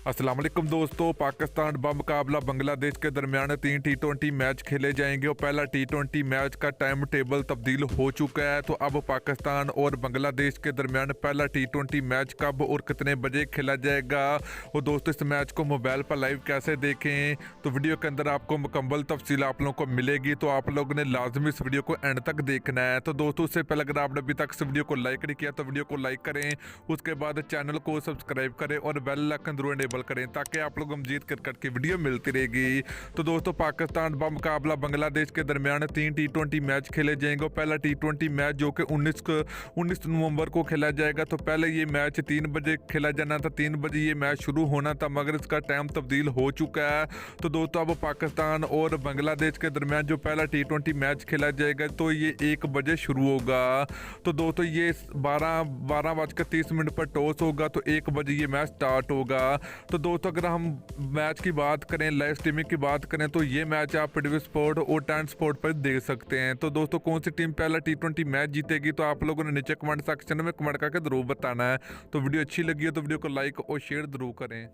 अस्सलाम वालेकुम दोस्तों, पाकिस्तान बमुकाबला बांग्लादेश के दरमियान 3 T20 मैच खेले जाएंगे और पहला T20 मैच का टाइम टेबल तब्दील हो चुका है। तो अब पाकिस्तान और बांग्लादेश के दरमियान पहला T20 मैच कब और कितने बजे खेला जाएगा और दोस्तों इस मैच को मोबाइल पर लाइव कैसे देखें, तो वीडियो के अंदर आपको मुकम्मल तफसील आप लोगों को मिलेगी। तो आप लोगों ने लाजमी इस वीडियो को एंड तक देखना है। तो दोस्तों उससे पहले अगर आपने अभी तक इस वीडियो को लाइक नहीं किया तो वीडियो को लाइक करें, उसके बाद चैनल को सब्सक्राइब करें और बेल आइकन जरूर इनेबल करें ताकि आप लोगों को मजीद क्रिकेट की वीडियो मिलती रहेगी। तो दोस्तों पाकिस्तान बमुकाबला बांग्लादेश के दरमियान 3 T20 मैच खेले जाएंगे। पहला T20 मैच जो कि 19 नवंबर को खेला जाएगा। तो पहले ये मैच 3 बजे खेला जाना था, 3 बजे ये मैच शुरू होना था, मगर इसका टाइम तब्दील हो चुका है। तो दोस्तों अब पाकिस्तान और बांग्लादेश के दरमियान जो पहला T20 मैच खेला जाएगा तो ये 1 बजे शुरू होगा। तो दोस्तों ये 12:30 पर टॉस होगा तो 1 बजे ये मैच स्टार्ट होगा। तो दोस्तों अगर हम मैच की बात करें, लाइव स्ट्रीमिंग की बात करें, तो ये मैच आप पीटीवी स्पोर्ट और टैन स्पोर्ट पर देख सकते हैं। तो दोस्तों कौन सी टीम पहला T20 मैच जीतेगी तो आप लोगों ने नीचे कमेंट सेक्शन में कमेंट करके जरूर बताना है। तो वीडियो अच्छी लगी है तो वीडियो को लाइक और शेयर जरूर करें।